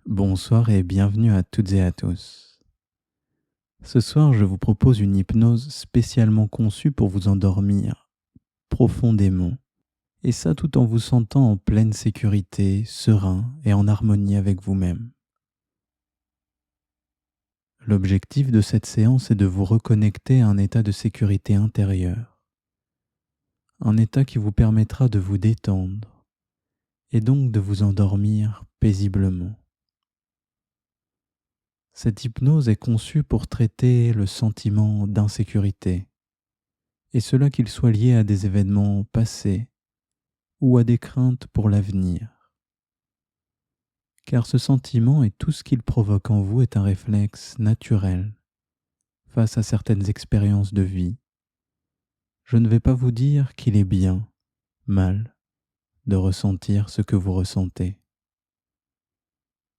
Bonsoir et bienvenue à toutes et à tous. Ce soir, je vous propose une hypnose spécialement conçue pour vous endormir profondément, et ça tout en vous sentant en pleine sécurité, serein et en harmonie avec vous-même. L'objectif de cette séance est de vous reconnecter à un état de sécurité intérieure, un état qui vous permettra de vous détendre et donc de vous endormir paisiblement. Cette hypnose est conçue pour traiter le sentiment d'insécurité, et cela qu'il soit lié à des événements passés ou à des craintes pour l'avenir. Car ce sentiment et tout ce qu'il provoque en vous est un réflexe naturel face à certaines expériences de vie. Je ne vais pas vous dire qu'il est bien, mal, de ressentir ce que vous ressentez.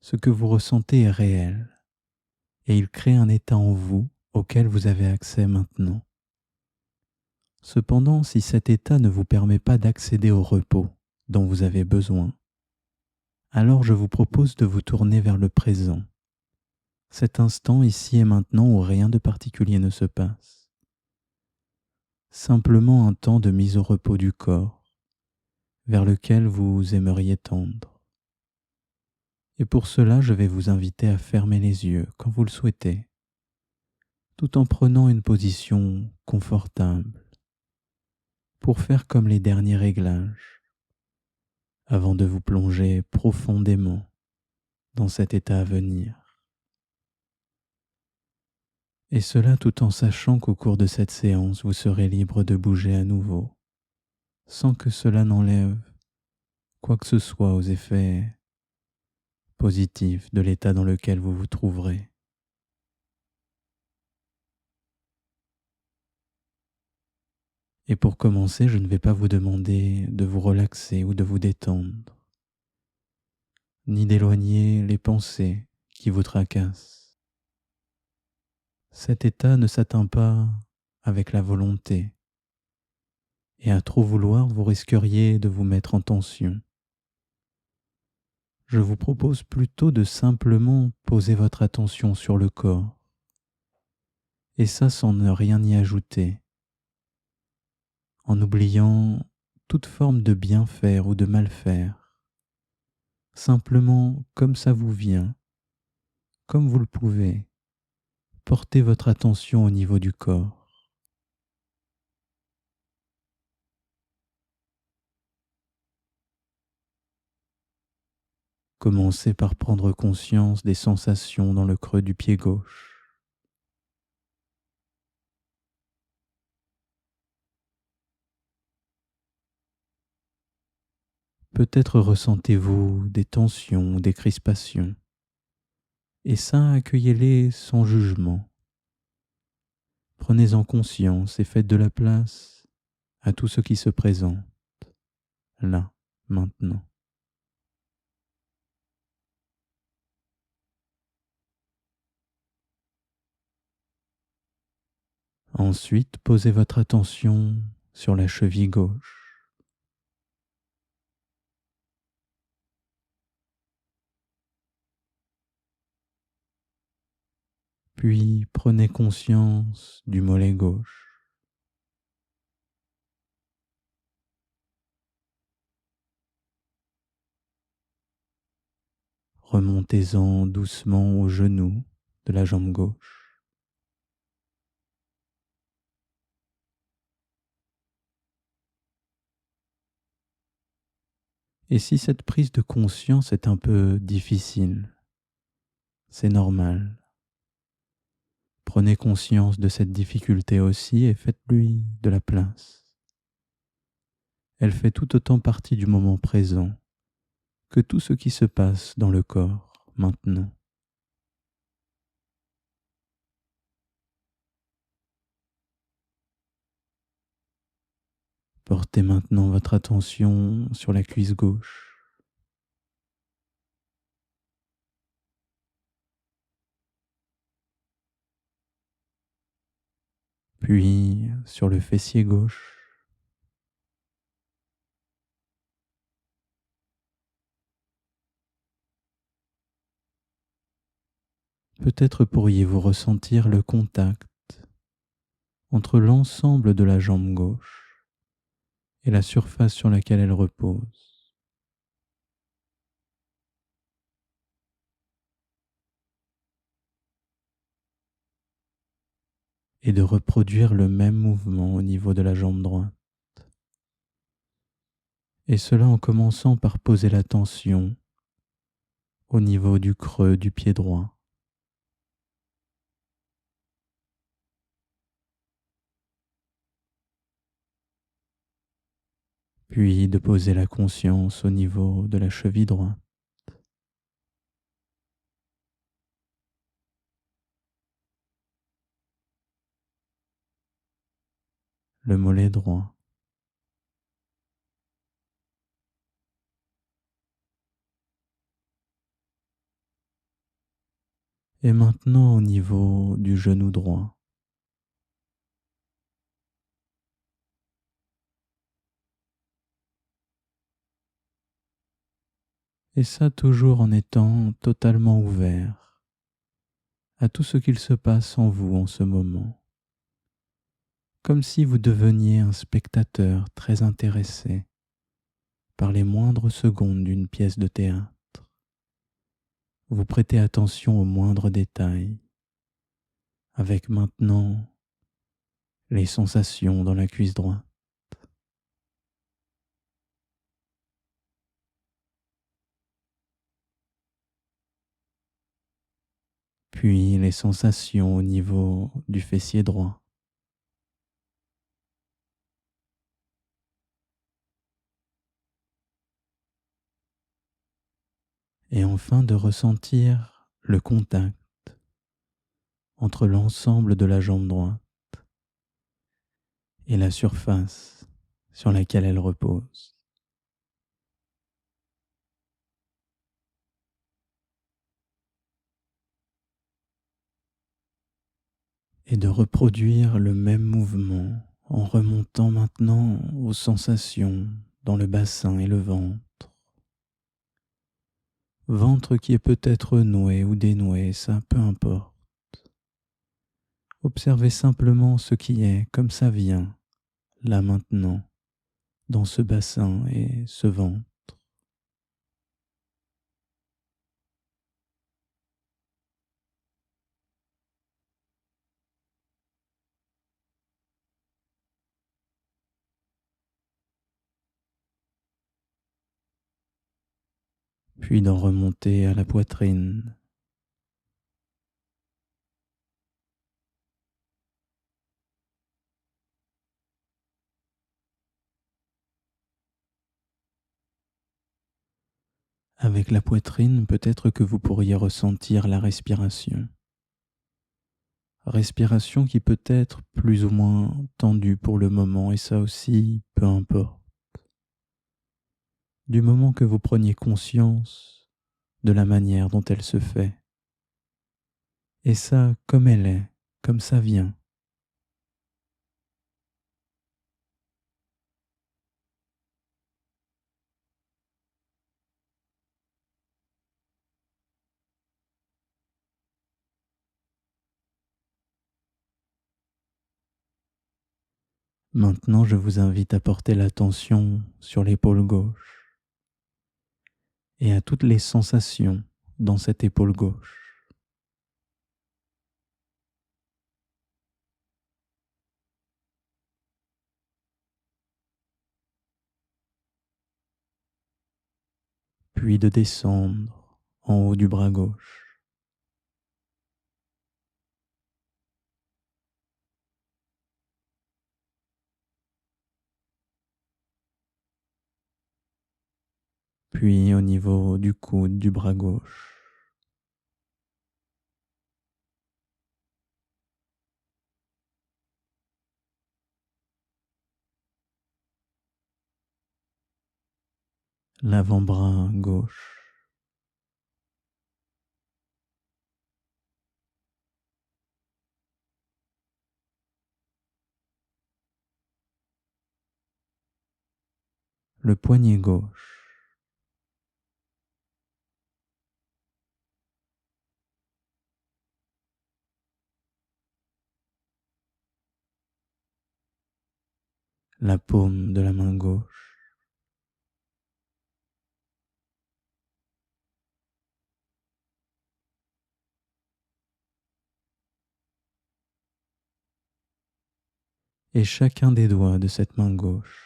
Ce que vous ressentez est réel, et il crée un état en vous auquel vous avez accès maintenant. Cependant, si cet état ne vous permet pas d'accéder au repos dont vous avez besoin, alors je vous propose de vous tourner vers le présent, cet instant ici et maintenant où rien de particulier ne se passe. Simplement un temps de mise au repos du corps, vers lequel vous aimeriez tendre. Et pour cela, je vais vous inviter à fermer les yeux quand vous le souhaitez, tout en prenant une position confortable, pour faire comme les derniers réglages, avant de vous plonger profondément dans cet état à venir. Et cela tout en sachant qu'au cours de cette séance, vous serez libre de bouger à nouveau, sans que cela n'enlève quoi que ce soit aux effets positifs de l'état dans lequel vous vous trouverez. Et pour commencer, je ne vais pas vous demander de vous relaxer ou de vous détendre, ni d'éloigner les pensées qui vous tracassent. Cet état ne s'atteint pas avec la volonté, et à trop vouloir, vous risqueriez de vous mettre en tension. Je vous propose plutôt de simplement poser votre attention sur le corps, et ça sans ne rien y ajouter, en oubliant toute forme de bien faire ou de mal faire, simplement comme ça vous vient, comme vous le pouvez, portez votre attention au niveau du corps. Commencez par prendre conscience des sensations dans le creux du pied gauche. Peut-être ressentez-vous des tensions ou des crispations, et ça, accueillez-les sans jugement. Prenez-en conscience et faites de la place à tout ce qui se présente, là, maintenant. Ensuite, posez votre attention sur la cheville gauche. Puis prenez conscience du mollet gauche. Remontez-en doucement au genou de la jambe gauche. Et si cette prise de conscience est un peu difficile, c'est normal. Prenez conscience de cette difficulté aussi et faites-lui de la place. Elle fait tout autant partie du moment présent que tout ce qui se passe dans le corps maintenant. Portez maintenant votre attention sur la cuisse gauche, puis sur le fessier gauche, Peut-être pourriez-vous ressentir le contact entre l'ensemble de la jambe gauche et la surface sur laquelle elle repose, et de reproduire le même mouvement au niveau de la jambe droite. Et cela en commençant par poser l'attention au niveau du creux du pied droit, puis de poser la conscience au niveau de la cheville droite, le mollet droit, et maintenant au niveau du genou droit. Et ça toujours en étant totalement ouvert à tout ce qu'il se passe en vous en ce moment, comme si vous deveniez un spectateur très intéressé par les moindres secondes d'une pièce de théâtre. Vous prêtez attention aux moindres détails, avec maintenant les sensations dans la cuisse droite, puis les sensations au niveau du fessier droit, et enfin de ressentir le contact entre l'ensemble de la jambe droite et la surface sur laquelle elle repose, et de reproduire le même mouvement en remontant maintenant aux sensations dans le bassin et le ventre. Ventre qui est peut-être noué ou dénoué, ça peu importe. Observez simplement ce qui est comme ça vient, là maintenant, dans ce bassin et ce ventre. Puis d'en remonter à la poitrine, avec la poitrine, peut-être que vous pourriez ressentir la respiration. Respiration qui peut être plus ou moins tendue pour le moment, et ça aussi, peu importe. Du moment que vous preniez conscience de la manière dont elle se fait, et ça comme elle est, comme ça vient. Maintenant, je vous invite à porter l'attention sur l'épaule gauche et à toutes les sensations dans cette épaule gauche. Puis de descendre en haut du bras gauche, puis au niveau du coude du bras gauche, l'avant-bras gauche, le poignet gauche, la paume de la main gauche, et chacun des doigts de cette main gauche.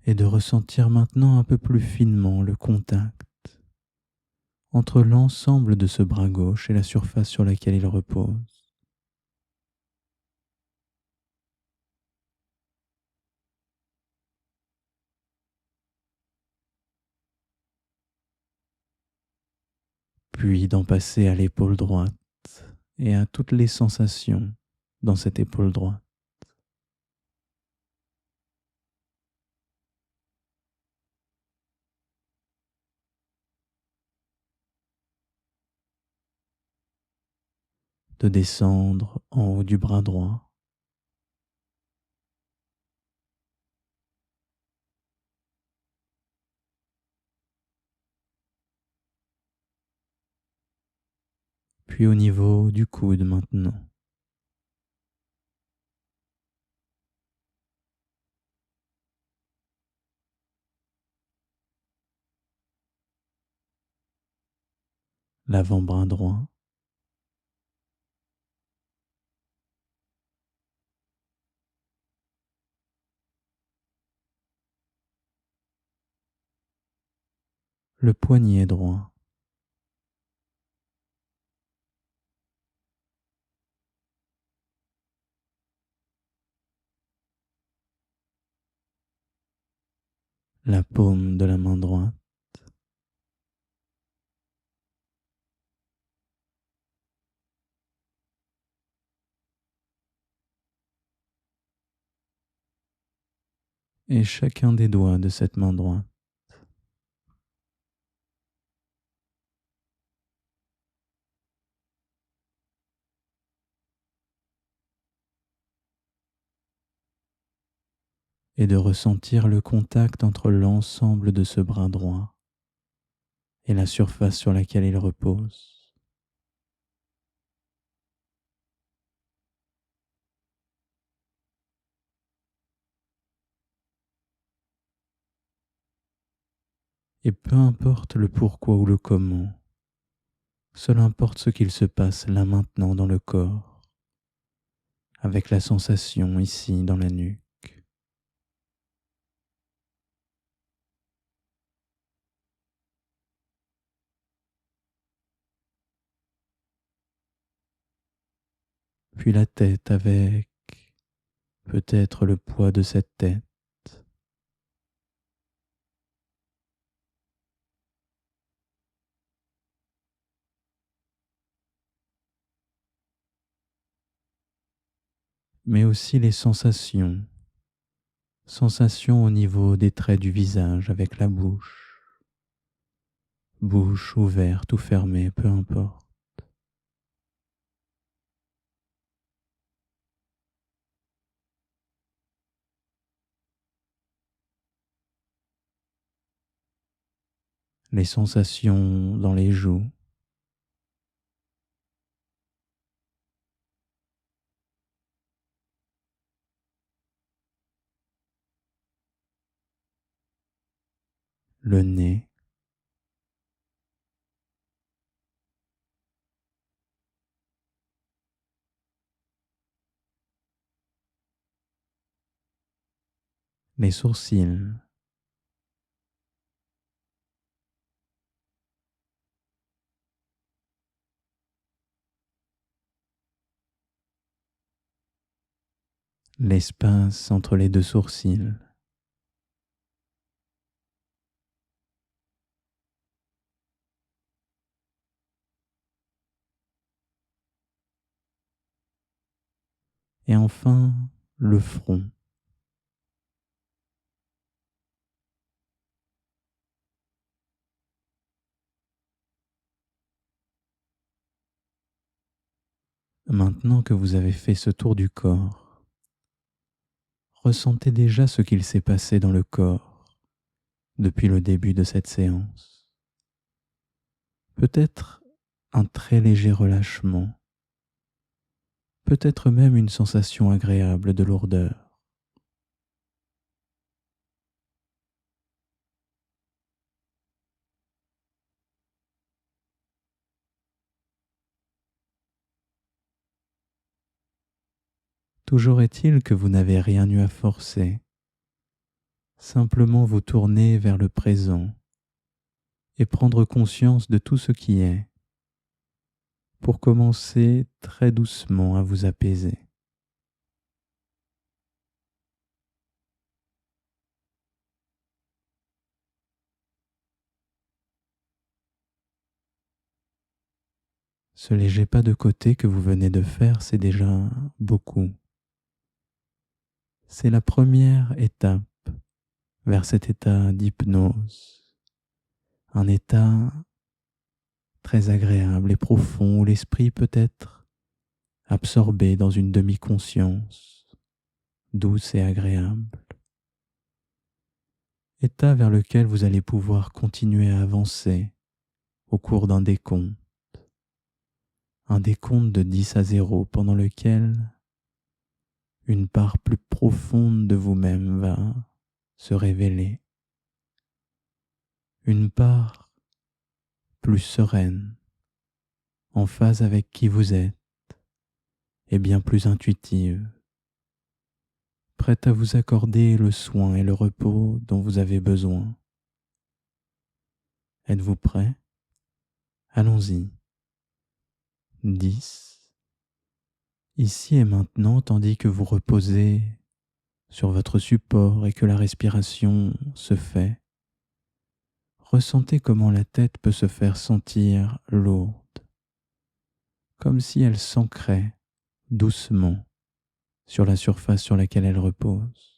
Et de ressentir maintenant un peu plus finement le contact entre l'ensemble de ce bras gauche et la surface sur laquelle il repose. Puis d'en passer à l'épaule droite et à toutes les sensations dans cette épaule droite. De descendre en haut du bras droit, puis au niveau du coude maintenant. L'avant-bras droit, le poignet droit, la paume de la main droite, et chacun des doigts de cette main droite. Et de ressentir le contact entre l'ensemble de ce bras droit et la surface sur laquelle il repose. Et peu importe le pourquoi ou le comment, seul importe ce qu'il se passe là maintenant dans le corps, avec la sensation ici dans la nuque. Puis la tête avec peut-être le poids de cette tête, mais aussi les sensations, sensations au niveau des traits du visage avec la bouche, bouche ouverte ou fermée, peu importe. Les sensations dans les joues, le nez, les sourcils, l'espace entre les deux sourcils, et enfin le front. Maintenant que vous avez fait ce tour du corps, ressentez déjà ce qu'il s'est passé dans le corps depuis le début de cette séance. Peut-être un très léger relâchement, peut-être même une sensation agréable de lourdeur. Toujours est-il que vous n'avez rien eu à forcer, simplement vous tourner vers le présent et prendre conscience de tout ce qui est, pour commencer très doucement à vous apaiser. Ce léger pas de côté que vous venez de faire, c'est déjà beaucoup. C'est la première étape vers cet état d'hypnose, un état très agréable et profond où l'esprit peut être absorbé dans une demi-conscience douce et agréable. État vers lequel vous allez pouvoir continuer à avancer au cours un décompte de 10 à 0 pendant lequel une part plus profonde de vous-même va se révéler, une part plus sereine, en phase avec qui vous êtes et bien plus intuitive, prête à vous accorder le soin et le repos dont vous avez besoin. Êtes-vous prêt? Allons-y. 10. Ici et maintenant, tandis que vous reposez sur votre support et que la respiration se fait, ressentez comment la tête peut se faire sentir lourde, comme si elle s'ancrait doucement sur la surface sur laquelle elle repose.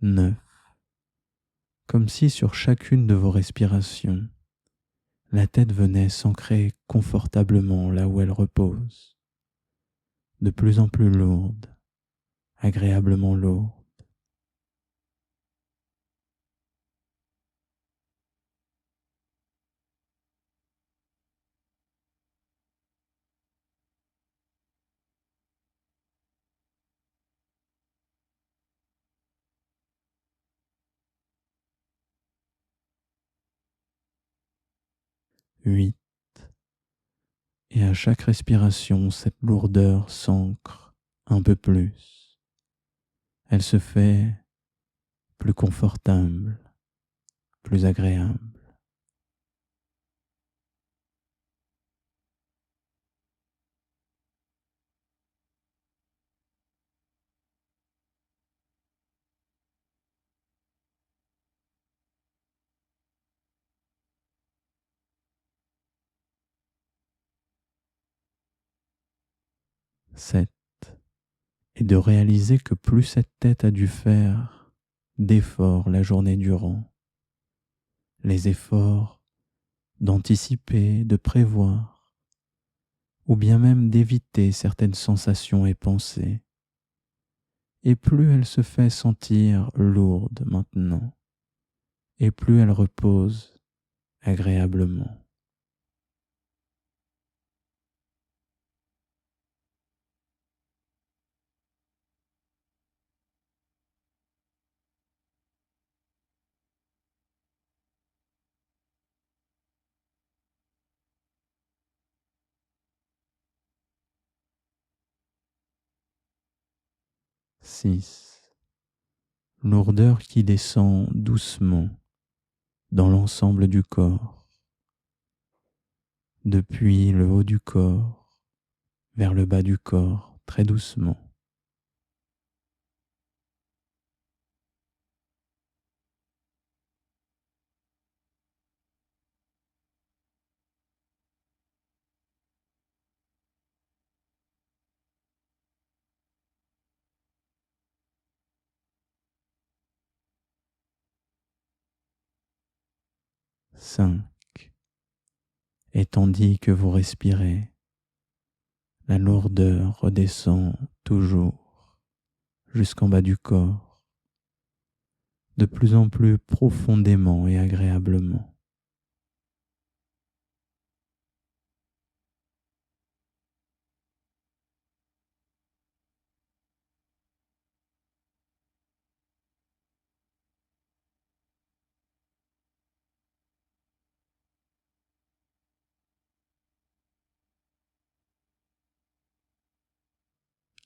9. Comme si sur chacune de vos respirations, la tête venait s'ancrer confortablement là où elle repose, de plus en plus lourde, agréablement lourde. 8. Et à chaque respiration, cette lourdeur s'ancre un peu plus. Elle se fait plus confortable, plus agréable. 7. Et de réaliser que plus cette tête a dû faire d'efforts la journée durant, les efforts d'anticiper, de prévoir, ou bien même d'éviter certaines sensations et pensées, et plus elle se fait sentir lourde maintenant, et plus elle repose agréablement. 6. Lourdeur qui descend doucement dans l'ensemble du corps, depuis le haut du corps vers le bas du corps, très doucement. 5. Et tandis que vous respirez, la lourdeur redescend toujours jusqu'en bas du corps, de plus en plus profondément et agréablement.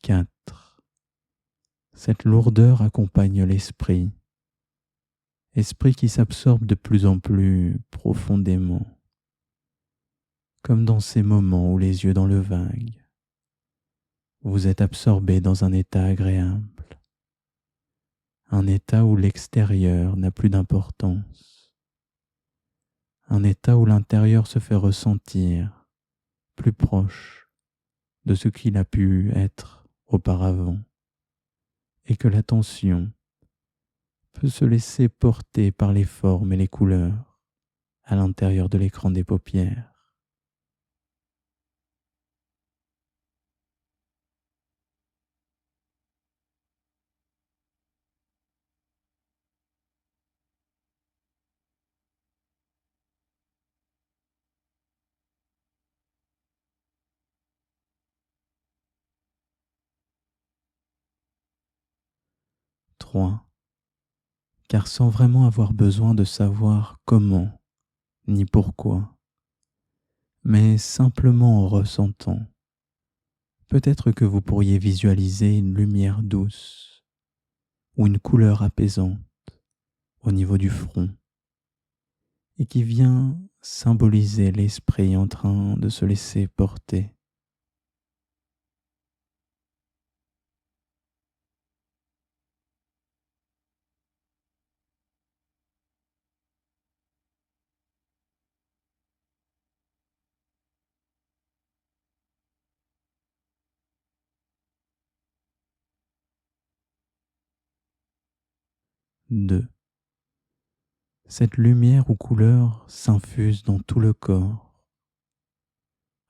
4. Cette lourdeur accompagne l'esprit, esprit qui s'absorbe de plus en plus profondément, comme dans ces moments où les yeux dans le vague, vous êtes absorbé dans un état agréable, un état où l'extérieur n'a plus d'importance, un état où l'intérieur se fait ressentir plus proche de ce qu'il a pu être auparavant, et que l'attention peut se laisser porter par les formes et les couleurs à l'intérieur de l'écran des paupières. 3. Car sans vraiment avoir besoin de savoir comment ni pourquoi, mais simplement en ressentant, peut-être que vous pourriez visualiser une lumière douce ou une couleur apaisante au niveau du front et qui vient symboliser l'esprit en train de se laisser porter. 2. Cette lumière ou couleur s'infuse dans tout le corps,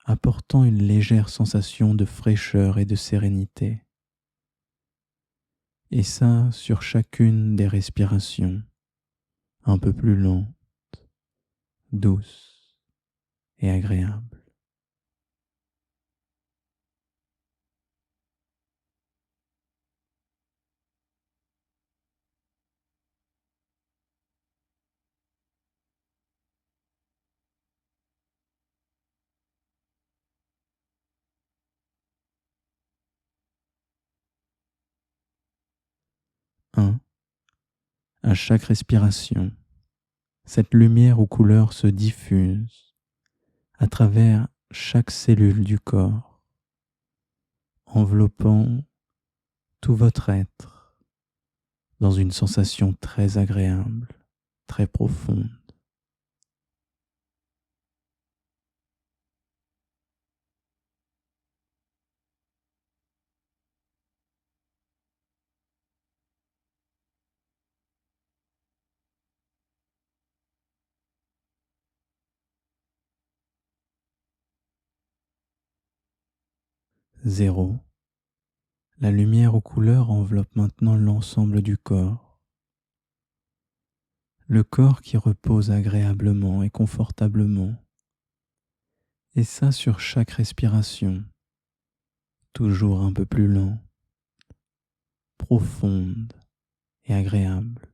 apportant une légère sensation de fraîcheur et de sérénité. Et ça sur chacune des respirations, un peu plus lente, douce et agréable. Un. À chaque respiration, cette lumière ou couleur se diffuse à travers chaque cellule du corps, enveloppant tout votre être dans une sensation très agréable, très profonde. 0. La lumière ou couleur enveloppe maintenant l'ensemble du corps. Le corps qui repose agréablement et confortablement. Et ça sur chaque respiration, toujours un peu plus lent, profonde et agréable.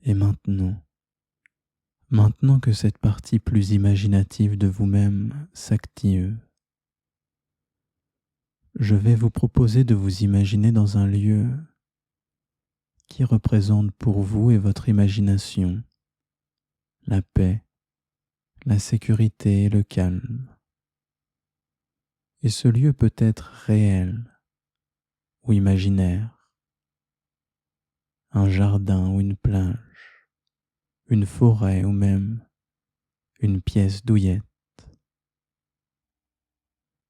Et maintenant que cette partie plus imaginative de vous-même s'active, je vais vous proposer de vous imaginer dans un lieu qui représente pour vous et votre imagination la paix, la sécurité et le calme. Et ce lieu peut être réel ou imaginaire. un jardin ou une plage, une forêt ou même une pièce douillette,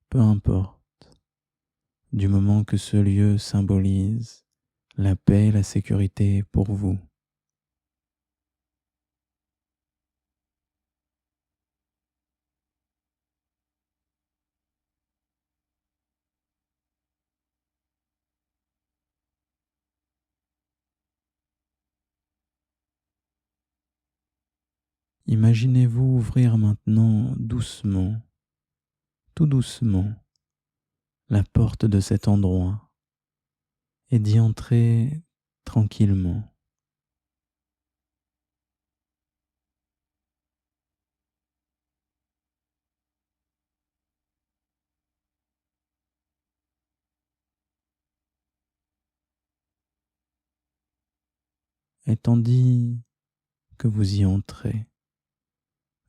peu importe, du moment que ce lieu symbolise la paix et la sécurité pour vous. Imaginez-vous ouvrir maintenant doucement, tout doucement, la porte de cet endroit et d'y entrer tranquillement. Et tandis que vous y entrez,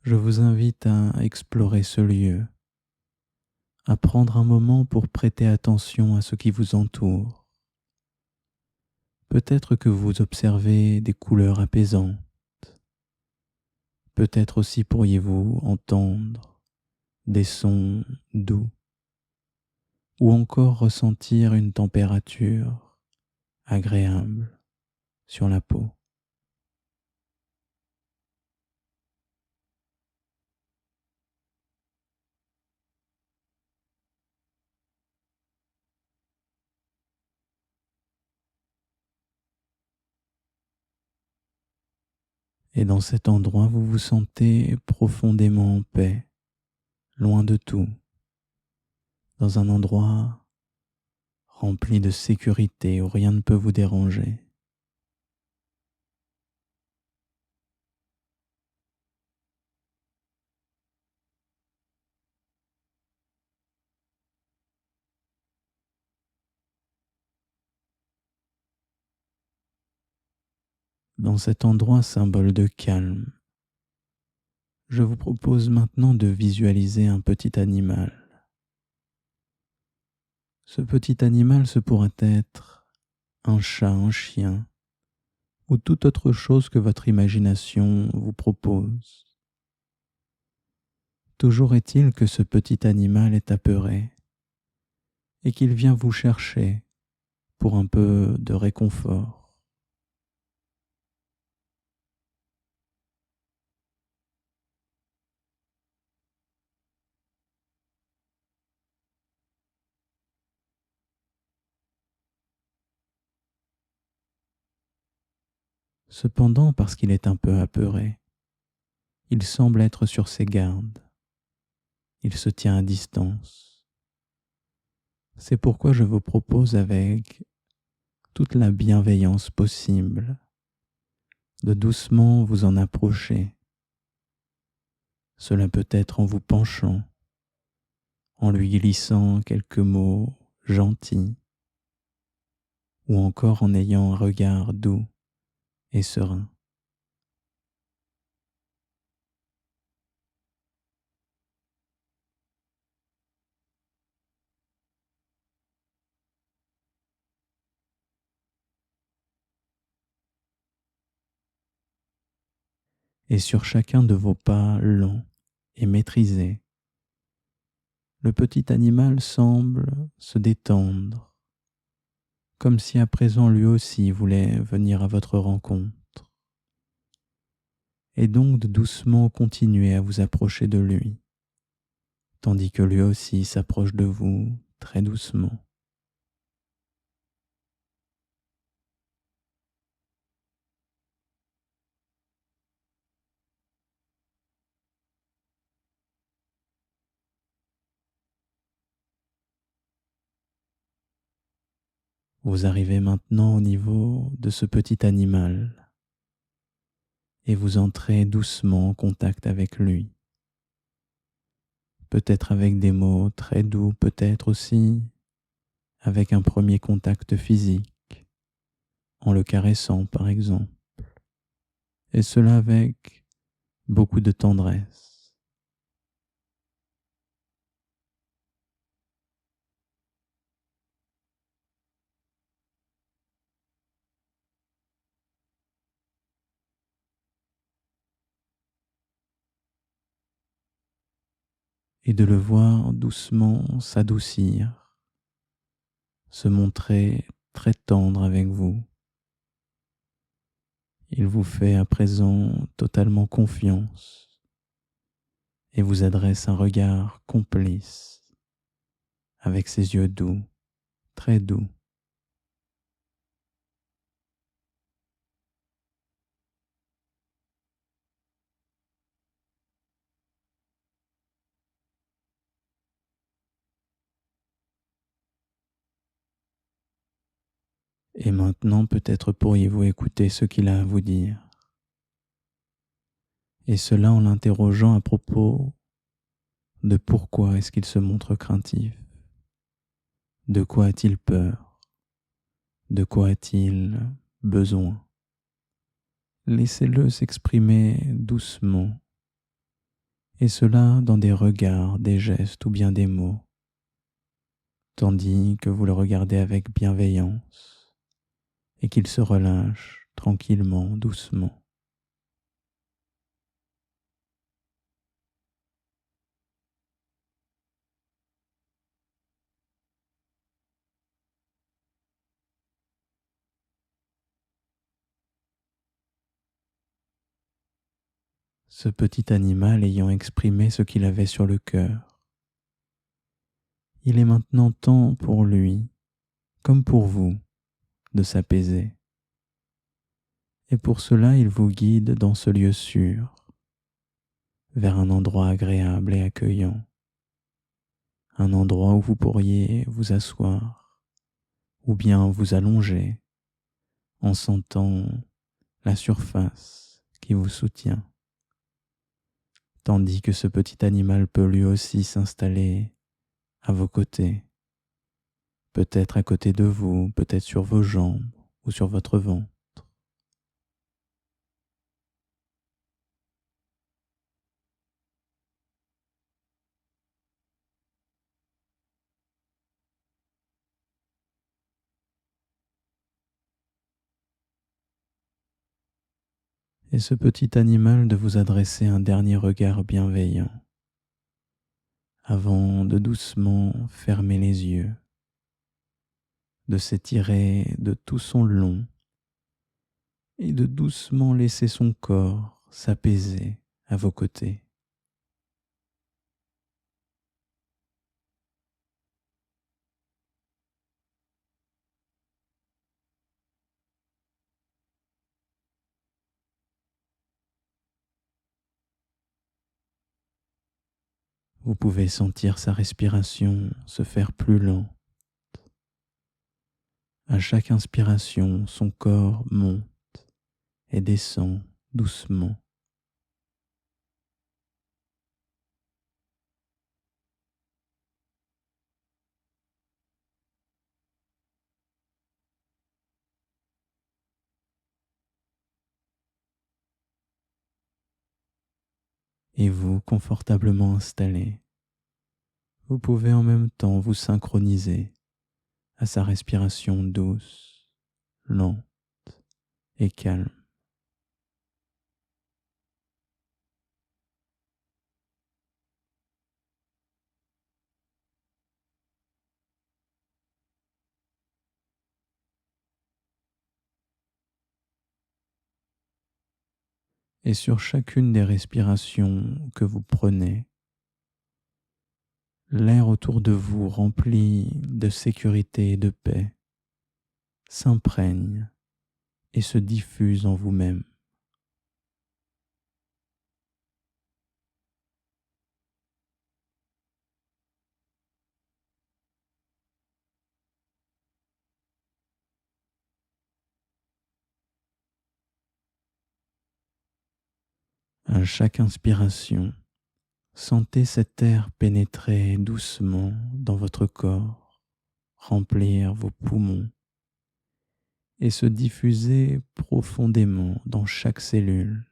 je vous invite à explorer ce lieu, à prendre un moment pour prêter attention à ce qui vous entoure. Peut-être que vous observez des couleurs apaisantes, peut-être aussi pourriez-vous entendre des sons doux ou encore ressentir une température agréable sur la peau. Et dans cet endroit, vous vous sentez profondément en paix, loin de tout, dans un endroit rempli de sécurité où rien ne peut vous déranger. Dans cet endroit symbole de calme, je vous propose maintenant de visualiser un petit animal. Ce petit animal, ce pourrait être un chat, un chien, ou toute autre chose que votre imagination vous propose. Toujours est-il que ce petit animal est apeuré et qu'il vient vous chercher pour un peu de réconfort. Cependant, parce qu'il est un peu apeuré, il semble être sur ses gardes. Il se tient à distance. C'est pourquoi je vous propose avec toute la bienveillance possible de doucement vous en approcher. Cela peut être en vous penchant, en lui glissant quelques mots gentils, ou encore en ayant un regard doux et serein. Et sur chacun de vos pas lents et maîtrisés, le petit animal semble se détendre, comme si à présent lui aussi voulait venir à votre rencontre, et donc de doucement continuer à vous approcher de lui, tandis que lui aussi s'approche de vous très doucement. Vous arrivez maintenant au niveau de ce petit animal et vous entrez doucement en contact avec lui. Peut-être avec des mots très doux, peut-être aussi avec un premier contact physique, en le caressant par exemple, et cela avec beaucoup de tendresse. et de le voir doucement s'adoucir, se montrer très tendre avec vous. Il vous fait à présent totalement confiance et vous adresse un regard complice avec ses yeux doux, très doux. Et maintenant peut-être pourriez-vous écouter ce qu'il a à vous dire, et cela en l'interrogeant à propos de pourquoi est-ce qu'il se montre craintif, de quoi a-t-il peur, de quoi a-t-il besoin. Laissez-le s'exprimer doucement, et cela dans des regards, des gestes ou bien des mots, tandis que vous le regardez avec bienveillance et qu'il se relâche tranquillement, doucement. Ce petit animal ayant exprimé ce qu'il avait sur le cœur, il est maintenant temps pour lui, comme pour vous, de s'apaiser. Et pour cela, il vous guide dans ce lieu sûr, vers un endroit agréable et accueillant, un endroit où vous pourriez vous asseoir ou bien vous allonger en sentant la surface qui vous soutient, tandis que ce petit animal peut lui aussi s'installer à vos côtés, peut-être à côté de vous, peut-être sur vos jambes ou sur votre ventre. Et ce petit animal de vous adresser un dernier regard bienveillant avant de doucement fermer les yeux, de s'étirer de tout son long et de doucement laisser son corps s'apaiser à vos côtés. Vous pouvez sentir sa respiration se faire plus lente. À chaque inspiration, son corps monte et descend doucement. Et vous, confortablement installé, vous pouvez en même temps vous synchroniser à sa respiration douce, lente et calme. Et sur chacune des respirations que vous prenez, l'air autour de vous rempli de sécurité et de paix s'imprègne et se diffuse en vous-même. À chaque inspiration, sentez cet air pénétrer doucement dans votre corps, remplir vos poumons et se diffuser profondément dans chaque cellule.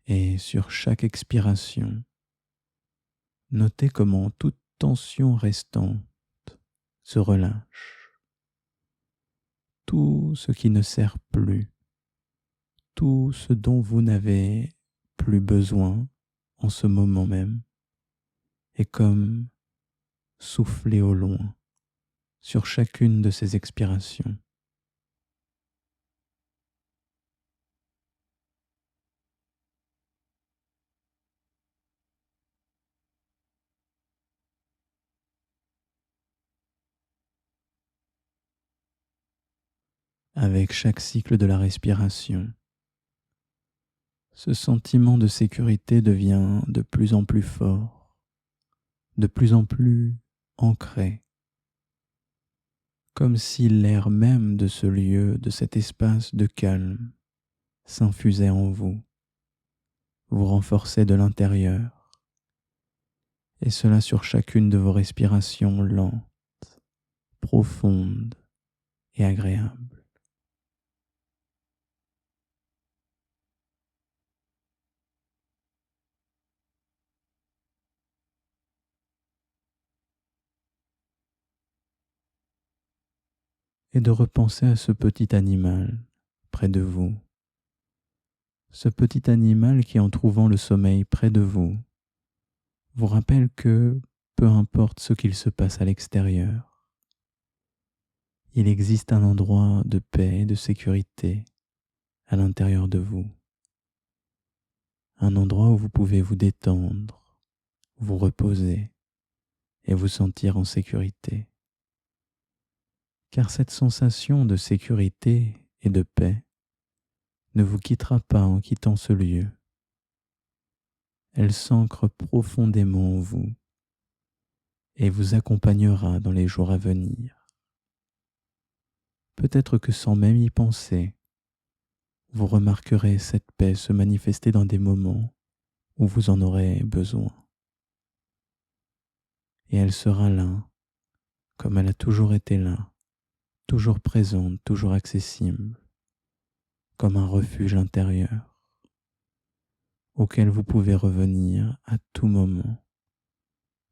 Et sur chaque expiration, Notez comment toute tension restante se relâche. Tout ce qui ne sert plus, tout ce dont vous n'avez plus besoin en ce moment même est comme soufflé au loin sur chacune de ces expirations. Avec chaque cycle de la respiration, ce sentiment de sécurité devient de plus en plus fort, de plus en plus ancré, comme si l'air même de ce lieu, de cet espace de calme, s'infusait en vous, vous renforçait de l'intérieur, et cela sur chacune de vos respirations lentes, profondes et agréables. Et de repenser à ce petit animal près de vous, ce petit animal qui, en trouvant le sommeil près de vous, vous rappelle que peu importe ce qu'il se passe à l'extérieur, il existe un endroit de paix et de sécurité à l'intérieur de vous. Un endroit où vous pouvez vous détendre, vous reposer et vous sentir en sécurité. Car cette sensation de sécurité et de paix ne vous quittera pas en quittant ce lieu. Elle s'ancre profondément en vous et vous accompagnera dans les jours à venir. Peut-être que sans même y penser, vous remarquerez cette paix se manifester dans des moments où vous en aurez besoin. Et elle sera là, comme elle a toujours été là, toujours présente, toujours accessible, comme un refuge intérieur, auquel vous pouvez revenir à tout moment,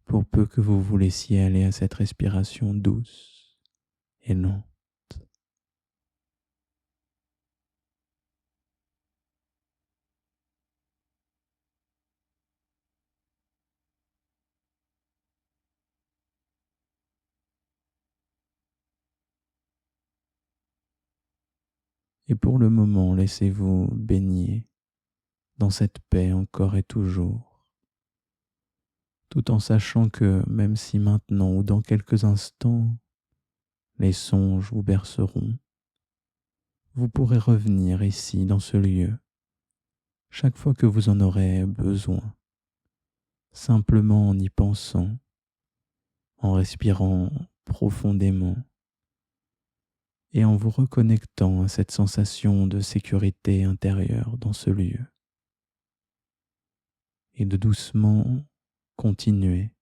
pour peu que vous vous laissiez aller à cette respiration douce et lente. Et pour le moment, laissez-vous baigner dans cette paix encore et toujours, tout en sachant que même si maintenant ou dans quelques instants, les songes vous berceront, vous pourrez revenir ici dans ce lieu chaque fois que vous en aurez besoin, simplement en y pensant, en respirant profondément et en vous reconnectant à cette sensation de sécurité intérieure dans ce lieu. Et de doucement continuer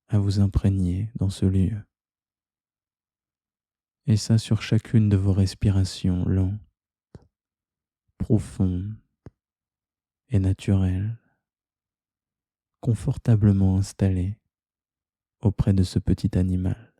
à vous imprégner dans ce lieu. Et ça sur chacune de vos respirations lentes, profondes et naturelles, confortablement installées auprès de ce petit animal.